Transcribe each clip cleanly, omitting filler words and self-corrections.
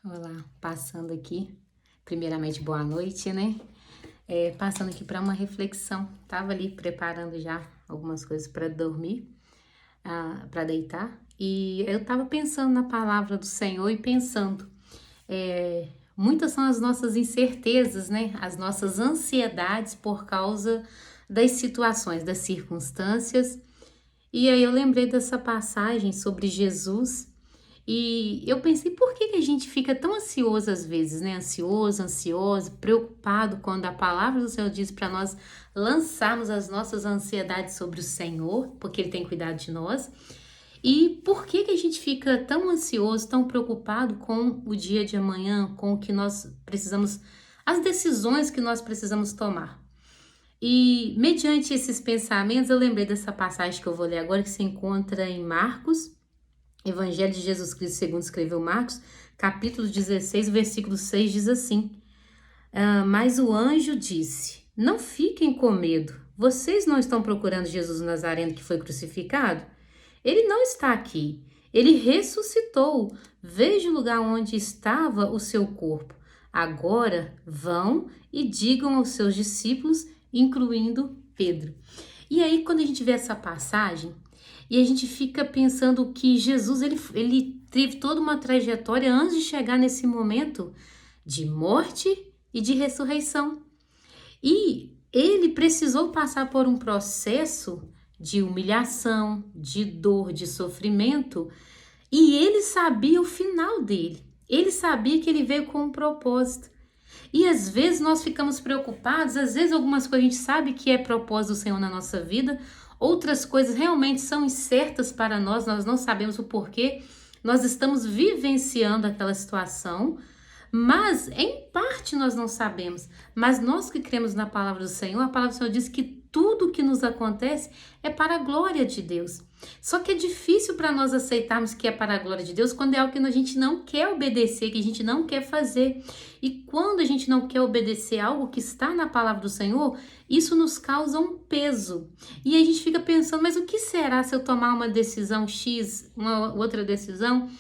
Olá, passando aqui, primeiramente boa noite, né? Passando aqui para uma reflexão. Tava ali preparando já algumas coisas para dormir, para deitar, e eu tava pensando na palavra do Senhor e pensando, muitas são as nossas incertezas, né? As nossas ansiedades por causa das situações, das circunstâncias. E aí eu lembrei dessa passagem sobre Jesus e eu pensei, por que que a gente fica tão ansioso às vezes, né? Ansioso, ansiosa, preocupado quando a palavra do Senhor diz para nós lançarmos as nossas ansiedades sobre o Senhor, porque Ele tem cuidado de nós. E por que que a gente fica tão ansioso, tão preocupado com o dia de amanhã, com o que nós precisamos, as decisões que nós precisamos tomar? E mediante esses pensamentos, eu lembrei dessa passagem que eu vou ler agora, que se encontra em Marcos, Evangelho de Jesus Cristo segundo escreveu Marcos, capítulo 16, versículo 6 diz assim: Mas o anjo disse: Não fiquem com medo, vocês não estão procurando Jesus Nazareno que foi crucificado? Ele não está aqui, ele ressuscitou. Veja o lugar onde estava o seu corpo. Agora vão e digam aos seus discípulos, incluindo Pedro. E aí, quando a gente vê essa passagem, e a gente fica pensando que Jesus ele teve toda uma trajetória antes de chegar nesse momento de morte e de ressurreição. E ele precisou passar por um processo de humilhação, de dor, de sofrimento, e ele sabia o final dele. Ele sabia que ele veio com um propósito. E às vezes nós ficamos preocupados, às vezes algumas coisas a gente sabe que é propósito do Senhor na nossa vida, outras coisas realmente são incertas para nós não sabemos o porquê, nós estamos vivenciando aquela situação, mas em parte nós não sabemos. Mas nós que cremos na palavra do Senhor, a palavra do Senhor diz que tudo que nos acontece é para a glória de Deus. Só que é difícil para nós aceitarmos que é para a glória de Deus quando é algo que a gente não quer obedecer, que a gente não quer fazer. E quando a gente não quer obedecer algo que está na palavra do Senhor, isso nos causa um peso. E aí a gente fica pensando, mas o que será se eu tomar uma decisão X, uma outra decisão?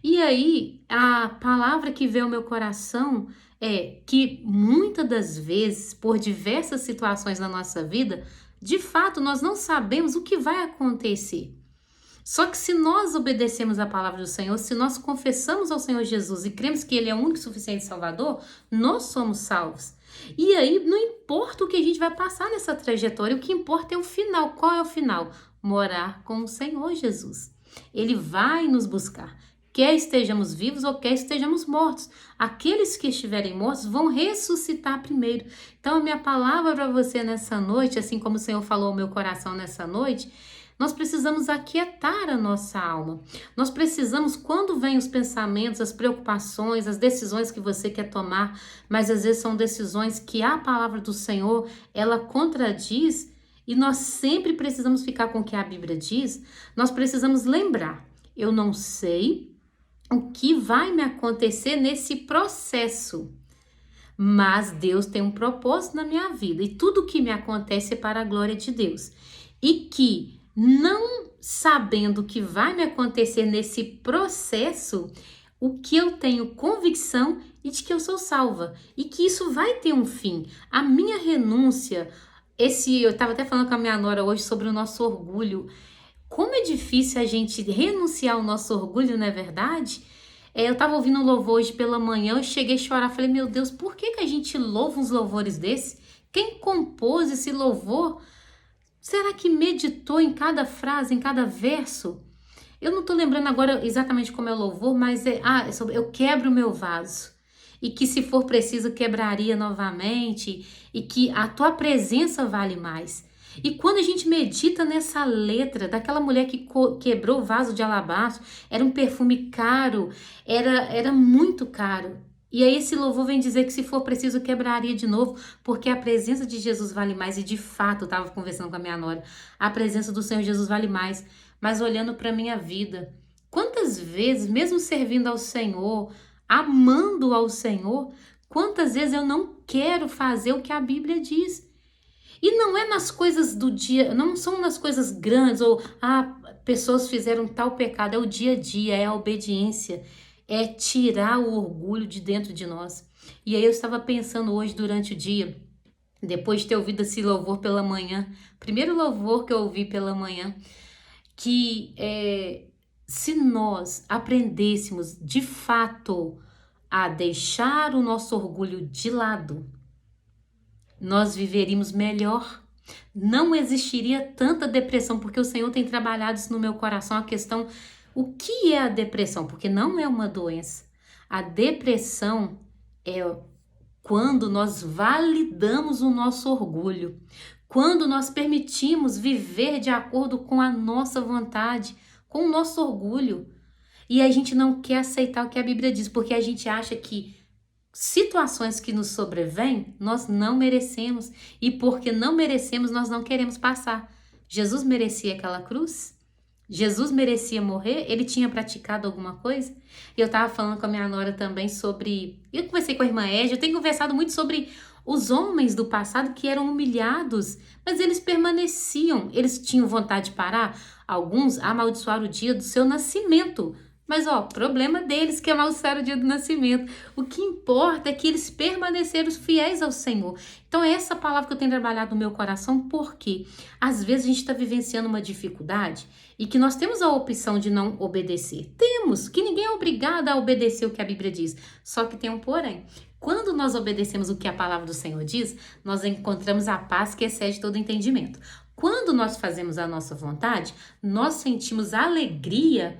E aí, a palavra que veio ao meu coração é que muitas das vezes, por diversas situações na nossa vida, de fato nós não sabemos o que vai acontecer. Só que se nós obedecemos a palavra do Senhor, se nós confessamos ao Senhor Jesus e cremos que Ele é o único e suficiente Salvador, nós somos salvos. E aí, não importa o que a gente vai passar nessa trajetória, o que importa é o final. Qual é o final? Morar com o Senhor Jesus. Ele vai nos buscar. Quer estejamos vivos ou quer estejamos mortos. Aqueles que estiverem mortos vão ressuscitar primeiro. Então, a minha palavra para você nessa noite, assim como o Senhor falou ao meu coração nessa noite, nós precisamos aquietar a nossa alma. Nós precisamos, quando vêm os pensamentos, as preocupações, as decisões que você quer tomar, mas às vezes são decisões que a palavra do Senhor, ela contradiz, e nós sempre precisamos ficar com o que a Bíblia diz, nós precisamos lembrar, eu não sei o que vai me acontecer nesse processo, mas Deus tem um propósito na minha vida, e tudo que me acontece é para a glória de Deus. E que, não sabendo o que vai me acontecer nesse processo, o que eu tenho convicção e de que eu sou salva e que isso vai ter um fim. A minha renúncia, eu estava até falando com a minha nora hoje sobre o nosso orgulho. Como é difícil a gente renunciar ao nosso orgulho, não é verdade? Eu estava ouvindo um louvor hoje pela manhã, eu cheguei a chorar, falei, meu Deus, por que que a gente louva uns louvores desse? Quem compôs esse louvor? Será que meditou em cada frase, em cada verso? Eu não estou lembrando agora exatamente como é o louvor, mas eu quebro o meu vaso. E que se for preciso quebraria novamente. E que a tua presença vale mais. E quando a gente medita nessa letra daquela mulher que quebrou o vaso de alabastro, era um perfume caro, era muito caro. E aí esse louvor vem dizer que se for preciso quebraria de novo, porque a presença de Jesus vale mais. E de fato, eu estava conversando com a minha nora, a presença do Senhor Jesus vale mais. Mas olhando para a minha vida, quantas vezes, mesmo servindo ao Senhor, amando ao Senhor, quantas vezes eu não quero fazer o que a Bíblia diz? E não é nas coisas do dia, não são nas coisas grandes, ou pessoas fizeram tal pecado, é o dia a dia, é a obediência. é tirar o orgulho de dentro de nós. E aí eu estava pensando hoje durante o dia, depois de ter ouvido esse louvor pela manhã, primeiro louvor que eu ouvi pela manhã, que se nós aprendêssemos de fato a deixar o nosso orgulho de lado, nós viveríamos melhor. Não existiria tanta depressão, porque o Senhor tem trabalhado isso no meu coração, a questão, o que é a depressão? Porque não é uma doença. A depressão é quando nós validamos o nosso orgulho, quando nós permitimos viver de acordo com a nossa vontade, com o nosso orgulho. E a gente não quer aceitar o que a Bíblia diz, porque a gente acha que situações que nos sobrevêm, nós não merecemos. E porque não merecemos, nós não queremos passar. Jesus merecia aquela cruz? Jesus merecia morrer? Ele tinha praticado alguma coisa? E eu estava falando com a minha nora também sobre... Eu conversei com a irmã Égia, eu tenho conversado muito sobre os homens do passado que eram humilhados, mas eles permaneciam. Eles tinham vontade de parar. Alguns amaldiçoaram o dia do seu nascimento. Mas, problema deles que amaldiçoaram o dia do nascimento. O que importa é que eles permaneceram fiéis ao Senhor. Então, é essa palavra que eu tenho trabalhado no meu coração, porque às vezes a gente está vivenciando uma dificuldade e que nós temos a opção de não obedecer. Temos, que ninguém é obrigado a obedecer o que a Bíblia diz. Só que tem um porém. Quando nós obedecemos o que a palavra do Senhor diz, nós encontramos a paz que excede todo entendimento. Quando nós fazemos a nossa vontade, nós sentimos alegria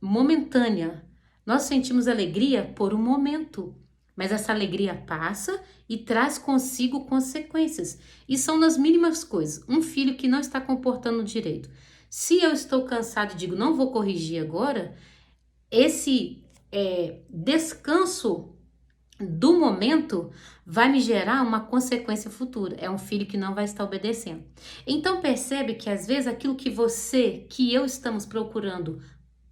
momentânea. Nós sentimos alegria por um momento, mas essa alegria passa e traz consigo consequências. E são nas mínimas coisas. Um filho que não está comportando direito. Se eu estou cansado e digo, não vou corrigir agora, esse descanso do momento vai me gerar uma consequência futura. É um filho que não vai estar obedecendo. Então percebe que às vezes aquilo que eu estamos procurando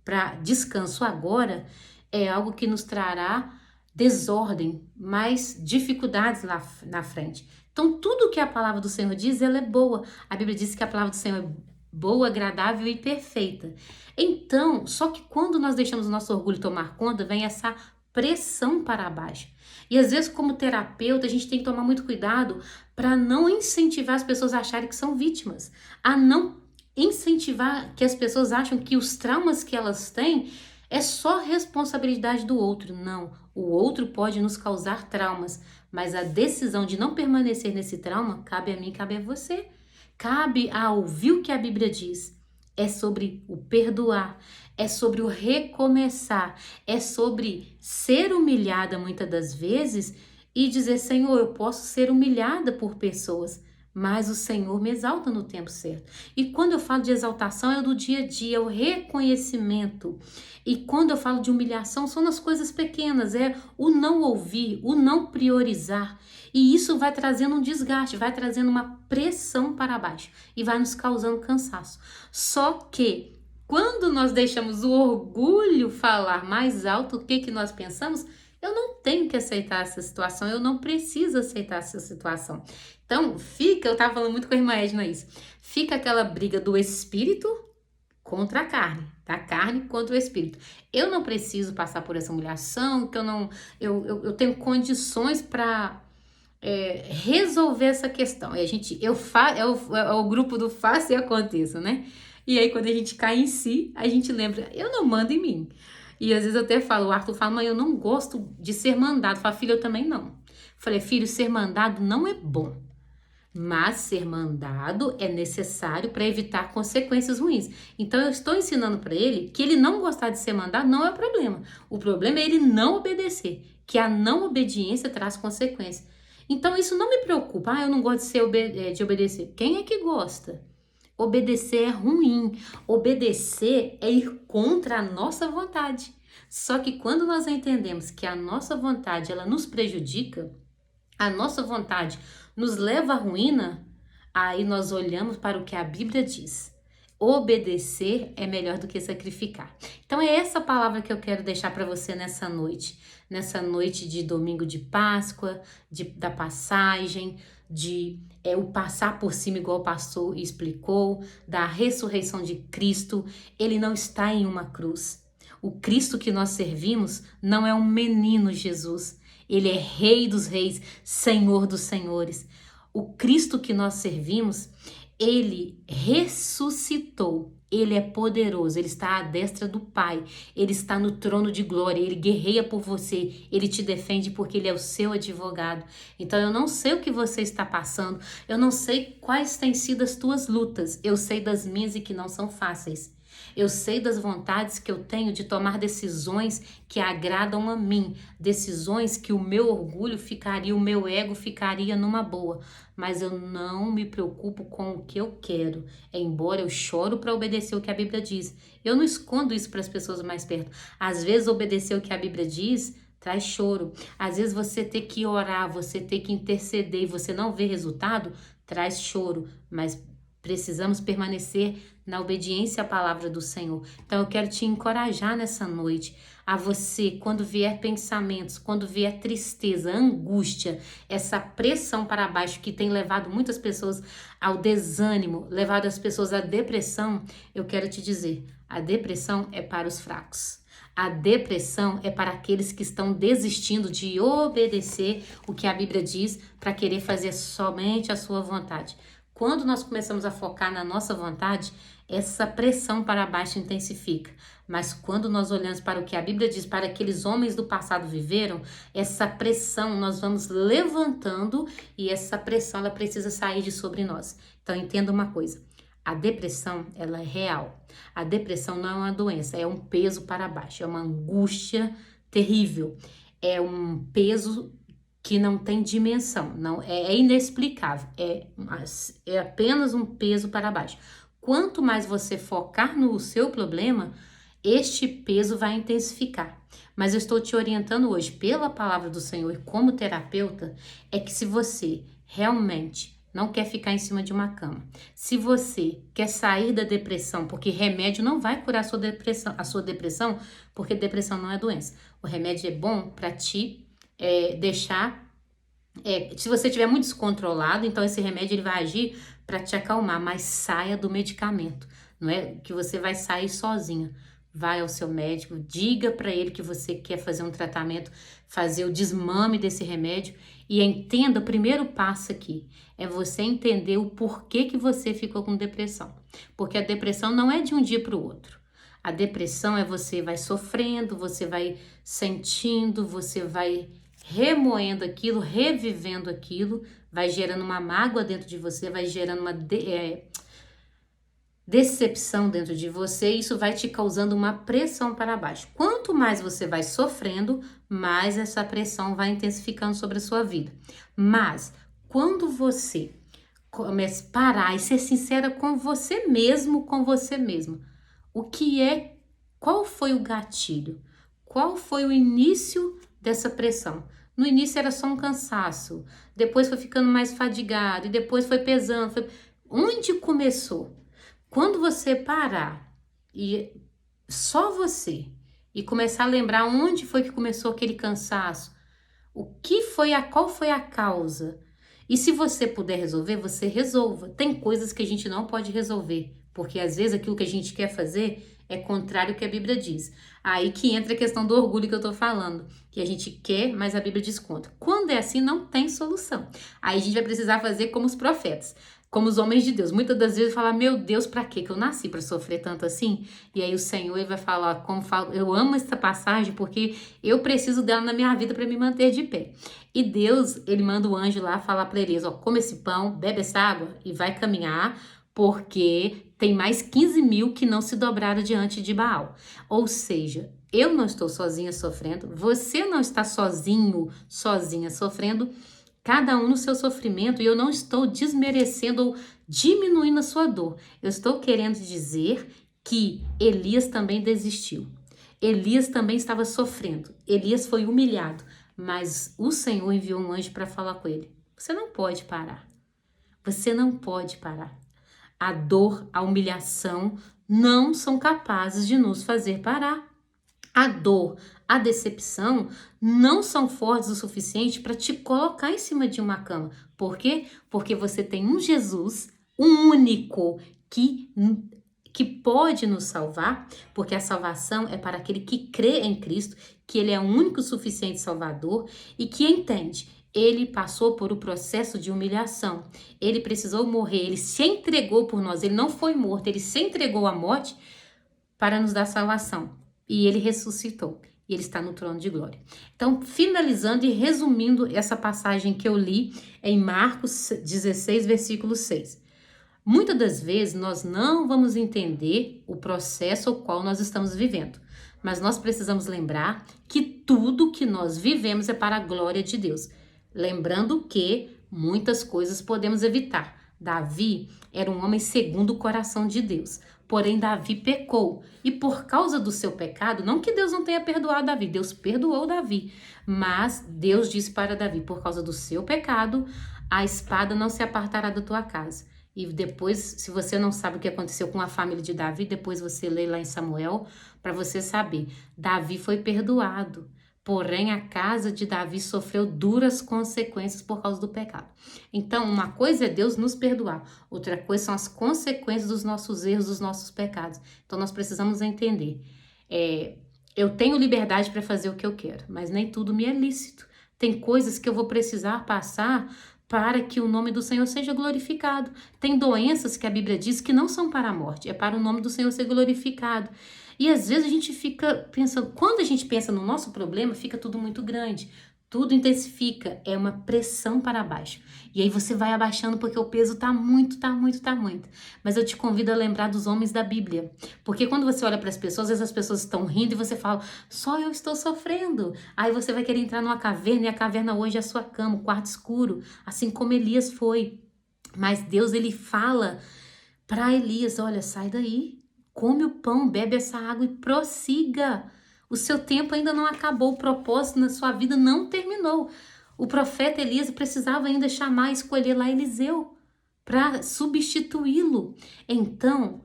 para descanso agora, é algo que nos trará desordem, mais dificuldades lá na frente. Então, tudo que a palavra do Senhor diz, ela é boa. A Bíblia diz que a palavra do Senhor é boa, agradável e perfeita. Então, só que quando nós deixamos o nosso orgulho tomar conta, vem essa pressão para baixo. E às vezes, como terapeuta, a gente tem que tomar muito cuidado para não incentivar as pessoas a acharem que são vítimas, a não incentivar que as pessoas acham que os traumas que elas têm é só responsabilidade do outro. Não, o outro pode nos causar traumas, mas a decisão de não permanecer nesse trauma cabe a mim, cabe a você. Cabe a ouvir o que a Bíblia diz. É sobre o perdoar, é sobre o recomeçar, é sobre ser humilhada muitas das vezes e dizer, Senhor, eu posso ser humilhada por pessoas, mas o Senhor me exalta no tempo certo. E quando eu falo de exaltação, é do dia a dia, é o reconhecimento. E quando eu falo de humilhação, são nas coisas pequenas, é o não ouvir, o não priorizar. E isso vai trazendo um desgaste, vai trazendo uma pressão para baixo e vai nos causando cansaço. Só que quando nós deixamos o orgulho falar mais alto, o que nós pensamos? Eu não tenho que aceitar essa situação, eu não preciso aceitar essa situação. Então, eu tava falando muito com a irmã Edna isso, fica aquela briga do espírito contra a carne, da carne contra o espírito. Eu não preciso passar por essa humilhação, que eu tenho condições para resolver essa questão. E é o grupo do faça e aconteça, né? E aí, quando a gente cai em si, a gente lembra, eu não mando em mim. E às vezes eu até falo, o Arthur fala, mãe, eu não gosto de ser mandado. Fala, filho, eu também não. Falei, filho, ser mandado não é bom. Mas ser mandado é necessário para evitar consequências ruins. Então eu estou ensinando para ele que ele não gostar de ser mandado não é o problema. O problema é ele não obedecer, que a não obediência traz consequências. Então isso não me preocupa. Eu não gosto de obedecer. Quem é que gosta? Obedecer é ruim. Obedecer é ir contra a nossa vontade. Só que quando nós entendemos que a nossa vontade ela nos prejudica, a nossa vontade nos leva à ruína, aí nós olhamos para o que a Bíblia diz. Obedecer é melhor do que sacrificar. Então é essa palavra que eu quero deixar para você nessa noite de domingo de Páscoa, da passagem, o passar por cima igual o pastor explicou, da ressurreição de Cristo. Ele não está em uma cruz. O Cristo que nós servimos não é um menino Jesus. Ele é Rei dos Reis, Senhor dos Senhores. O Cristo que nós servimos, ele ressuscitou. Ele é poderoso, ele está à destra do Pai, ele está no trono de glória, ele guerreia por você, ele te defende porque ele é o seu advogado. Então eu não sei o que você está passando, eu não sei quais têm sido as tuas lutas, eu sei das minhas e que não são fáceis. Eu sei das vontades que eu tenho de tomar decisões que agradam a mim, decisões que o meu orgulho ficaria, o meu ego ficaria numa boa, mas eu não me preocupo com o que eu quero, embora eu choro para obedecer o que a Bíblia diz. Eu não escondo isso para as pessoas mais perto. Às vezes obedecer o que a Bíblia diz traz choro. Às vezes você ter que orar, você ter que interceder e você não vê resultado, traz choro, mas precisamos permanecer na obediência à palavra do Senhor. Então eu quero te encorajar nessa noite a você, quando vier pensamentos, quando vier tristeza, angústia, essa pressão para baixo que tem levado muitas pessoas ao desânimo, levado as pessoas à depressão, eu quero te dizer, a depressão é para os fracos. A depressão é para aqueles que estão desistindo de obedecer o que a Bíblia diz para querer fazer somente a sua vontade. Quando nós começamos a focar na nossa vontade, essa pressão para baixo intensifica. Mas quando nós olhamos para o que a Bíblia diz, para aqueles homens do passado viveram, essa pressão nós vamos levantando e essa pressão ela precisa sair de sobre nós. Então entenda uma coisa, a depressão ela é real. A depressão não é uma doença, é um peso para baixo, é uma angústia terrível, é um peso que não tem dimensão, não é inexplicável, é apenas um peso para baixo. Quanto mais você focar no seu problema, este peso vai intensificar. Mas eu estou te orientando hoje, pela palavra do Senhor e como terapeuta, é que se você realmente não quer ficar em cima de uma cama, se você quer sair da depressão, porque remédio não vai curar a sua depressão, porque depressão não é doença. O remédio é bom para te deixar, se você estiver muito descontrolado, então esse remédio ele vai agir para te acalmar, mas saia do medicamento, não é que você vai sair sozinha. Vai ao seu médico, diga para ele que você quer fazer um tratamento, fazer o desmame desse remédio e entenda, o primeiro passo aqui é você entender o porquê que você ficou com depressão, porque a depressão não é de um dia para o outro. A depressão é você vai sofrendo, você vai sentindo, você vai remoendo aquilo, revivendo aquilo, vai gerando uma mágoa dentro de você, vai gerando uma decepção dentro de você, isso vai te causando uma pressão para baixo. Quanto mais você vai sofrendo, mais essa pressão vai intensificando sobre a sua vida. Mas quando você começa a parar e ser sincera com você mesmo, com você mesma, qual foi o gatilho? Qual foi o início dessa pressão? No início era só um cansaço, depois foi ficando mais fadigado e depois foi pesando. Onde começou? Quando você parar e só você e começar a lembrar onde foi que começou aquele cansaço, qual foi a causa? E se você puder resolver, você resolva. Tem coisas que a gente não pode resolver, porque às vezes aquilo que a gente quer fazer é contrário ao que a Bíblia diz. Aí que entra a questão do orgulho que eu tô falando, que a gente quer, mas a Bíblia diz contra. Quando é assim, não tem solução. Aí a gente vai precisar fazer como os profetas, como os homens de Deus. Muitas das vezes falar, meu Deus, pra quê? Que eu nasci pra sofrer tanto assim? E aí o Senhor ele vai falar, eu amo essa passagem porque eu preciso dela na minha vida para me manter de pé. E Deus, ele manda o anjo lá falar para eles, come esse pão, bebe essa água e vai caminhar, porque tem mais 15 mil que não se dobraram diante de Baal. Ou seja, eu não estou sozinha sofrendo, você não está sozinho, sozinha sofrendo, cada um no seu sofrimento, e eu não estou desmerecendo ou diminuindo a sua dor. Eu estou querendo dizer que Elias também desistiu. Elias também estava sofrendo. Elias foi humilhado, mas o Senhor enviou um anjo para falar com ele. Você não pode parar. Você não pode parar. A dor, a humilhação não são capazes de nos fazer parar. A dor, a decepção não são fortes o suficiente para te colocar em cima de uma cama. Por quê? Porque você tem um Jesus, um único, que pode nos salvar, porque a salvação é para aquele que crê em Cristo, que ele é o único suficiente Salvador e que entende. Ele passou por o processo de humilhação. Ele precisou morrer, ele se entregou por nós. Ele não foi morto, ele se entregou à morte para nos dar salvação. E ele ressuscitou. E ele está no trono de glória. Então, finalizando e resumindo essa passagem que eu li em Marcos 16, versículo 6. Muitas das vezes nós não vamos entender o processo ao qual nós estamos vivendo, mas nós precisamos lembrar que tudo que nós vivemos é para a glória de Deus. Lembrando que muitas coisas podemos evitar. Davi era um homem segundo o coração de Deus, porém Davi pecou. E por causa do seu pecado, não que Deus não tenha perdoado Davi, Deus perdoou Davi, mas Deus disse para Davi, por causa do seu pecado, a espada não se apartará da tua casa. E depois, se você não sabe o que aconteceu com a família de Davi, depois você lê lá em Samuel para você saber. Davi foi perdoado, porém a casa de Davi sofreu duras consequências por causa do pecado. Então, uma coisa é Deus nos perdoar, outra coisa são as consequências dos nossos erros, dos nossos pecados. Então, nós precisamos entender. Eu tenho liberdade para fazer o que eu quero, mas nem tudo me é lícito. Tem coisas que eu vou precisar passar para que o nome do Senhor seja glorificado. Tem doenças que a Bíblia diz que não são para a morte, é para o nome do Senhor ser glorificado. E às vezes a gente fica pensando, quando a gente pensa no nosso problema, fica tudo muito grande. Tudo intensifica, é uma pressão para baixo. E aí você vai abaixando porque o peso tá muito. Mas eu te convido a lembrar dos homens da Bíblia. Porque quando você olha para as pessoas, às vezes as pessoas estão rindo e você fala, só eu estou sofrendo. Aí você vai querer entrar numa caverna e a caverna hoje é a sua cama, o quarto escuro, assim como Elias foi. Mas Deus, ele fala para Elias, olha, sai daí, come o pão, bebe essa água e prossiga. O seu tempo ainda não acabou, o propósito na sua vida não terminou. O profeta Elias precisava ainda chamar e escolher lá Eliseu para substituí-lo. Então,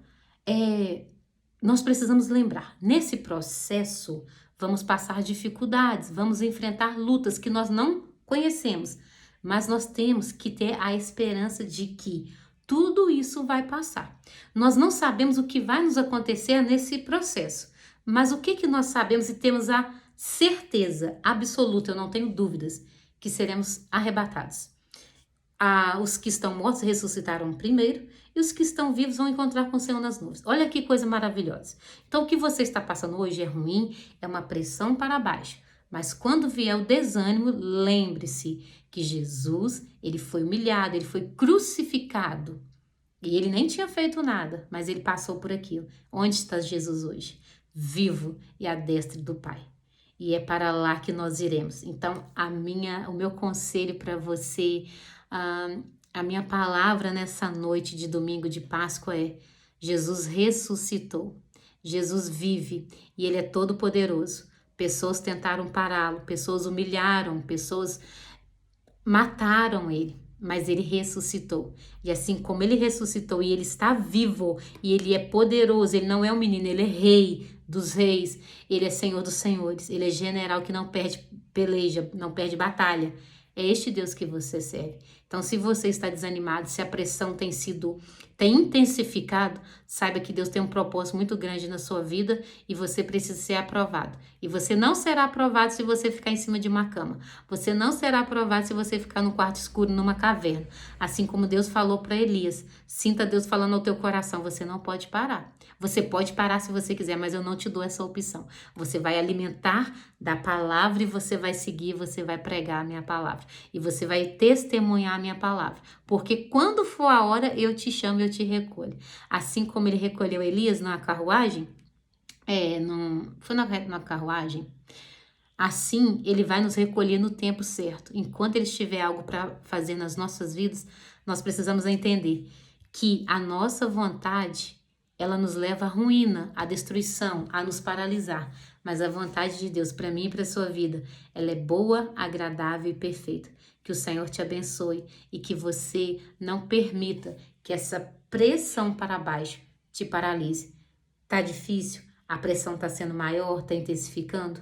nós precisamos lembrar, nesse processo vamos passar dificuldades, vamos enfrentar lutas que nós não conhecemos, mas nós temos que ter a esperança de que tudo isso vai passar. Nós não sabemos o que vai nos acontecer nesse processo, mas o que nós sabemos e temos a certeza absoluta, eu não tenho dúvidas, que seremos arrebatados. Os que estão mortos ressuscitaram primeiro e os que estão vivos vão encontrar com o Senhor nas nuvens. Olha que coisa maravilhosa. Então, o que você está passando hoje é ruim, é uma pressão para baixo. Mas quando vier o desânimo, lembre-se que Jesus, ele foi humilhado, ele foi crucificado. E ele nem tinha feito nada, mas ele passou por aquilo. Onde está Jesus hoje? Vivo e à destra do Pai. E é para lá que nós iremos. Então, o meu conselho para você, a minha palavra nessa noite de domingo de Páscoa é: Jesus ressuscitou, Jesus vive e Ele é todo poderoso. Pessoas tentaram pará-lo, pessoas humilharam, pessoas mataram Ele, mas Ele ressuscitou. E assim como Ele ressuscitou e Ele está vivo e Ele é poderoso, Ele não é um menino, Ele é rei dos reis, Ele é Senhor dos senhores, Ele é general que não perde peleja, não perde batalha. É este Deus que você serve. Então, se você está desanimado, se a pressão tem intensificado, saiba que Deus tem um propósito muito grande na sua vida e você precisa ser aprovado. E você não será aprovado se você ficar em cima de uma cama. Você não será aprovado se você ficar no quarto escuro, numa caverna. Assim como Deus falou para Elias. Sinta Deus falando ao teu coração, você não pode parar. Você pode parar se você quiser, mas eu não te dou essa opção. Você vai alimentar da palavra e você vai seguir, você vai pregar a minha palavra. E você vai testemunhar a minha palavra. Porque quando for a hora, eu te chamo e eu te recolho. Assim como ele recolheu Elias na carruagem, foi na carruagem, assim ele vai nos recolher no tempo certo. Enquanto ele tiver algo para fazer nas nossas vidas, nós precisamos entender que a nossa vontade, ela nos leva à ruína, à destruição, a nos paralisar. Mas a vontade de Deus para mim e para a sua vida, ela é boa, agradável e perfeita. Que o Senhor te abençoe e que você não permita que essa pressão para baixo te paralise. Tá difícil? A pressão está sendo maior, está intensificando?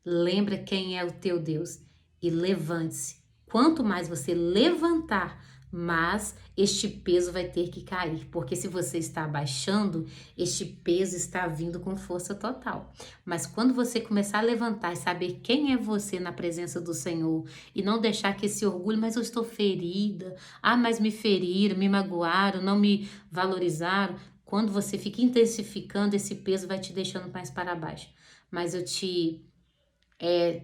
Lembra quem é o teu Deus e levante-se. Quanto mais você levantar, mas este peso vai ter que cair, porque se você está abaixando, este peso está vindo com força total. Mas quando você começar a levantar e saber quem é você na presença do Senhor e não deixar que esse orgulho, mas eu estou ferida, mas me feriram, me magoaram, não me valorizaram. Quando você fica intensificando, esse peso vai te deixando mais para baixo. Mas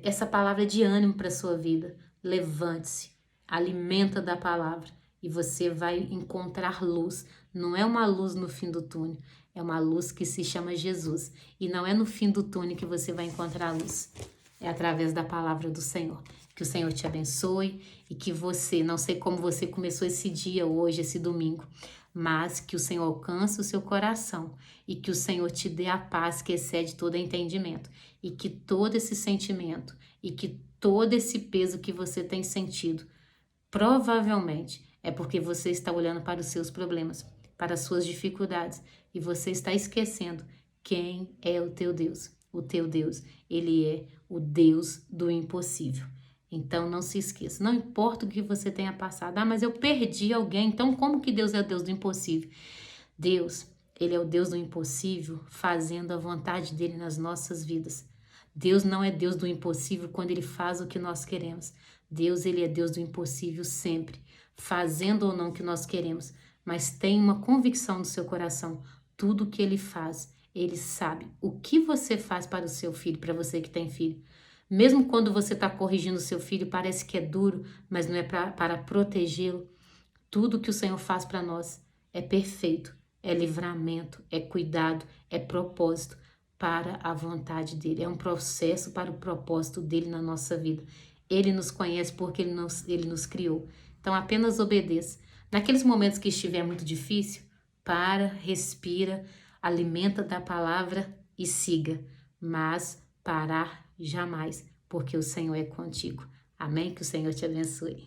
essa palavra é de ânimo para a sua vida. Levante-se, alimenta da palavra e você vai encontrar luz. Não é uma luz no fim do túnel, é uma luz que se chama Jesus. E não é no fim do túnel que você vai encontrar a luz, é através da palavra do Senhor. Que o Senhor te abençoe e que você, não sei como você começou esse dia hoje, esse domingo, mas que o Senhor alcance o seu coração e que o Senhor te dê a paz que excede todo entendimento e que todo esse sentimento e que todo esse peso que você tem sentido, provavelmente é porque você está olhando para os seus problemas, para as suas dificuldades e você está esquecendo quem é o teu Deus. O teu Deus, ele é o Deus do impossível. Então não se esqueça, não importa o que você tenha passado. Mas eu perdi alguém, então como que Deus é o Deus do impossível? Deus, ele é o Deus do impossível, fazendo a vontade dele nas nossas vidas. Deus não é Deus do impossível quando ele faz o que nós queremos. Deus, ele é Deus do impossível sempre, fazendo ou não o que nós queremos, mas tem uma convicção no seu coração, tudo o que ele faz, ele sabe o que você faz para o seu filho, para você que tem filho. Mesmo quando você está corrigindo o seu filho, parece que é duro, mas não é para protegê-lo. Tudo que o Senhor faz para nós é perfeito, é livramento, é cuidado, é propósito para a vontade dele. É um processo para o propósito dele na nossa vida. Ele nos conhece porque ele nos criou. Então apenas obedeça. Naqueles momentos que estiver muito difícil, para, respira, alimenta da palavra e siga. Mas parar jamais, porque o Senhor é contigo. Amém? Que o Senhor te abençoe.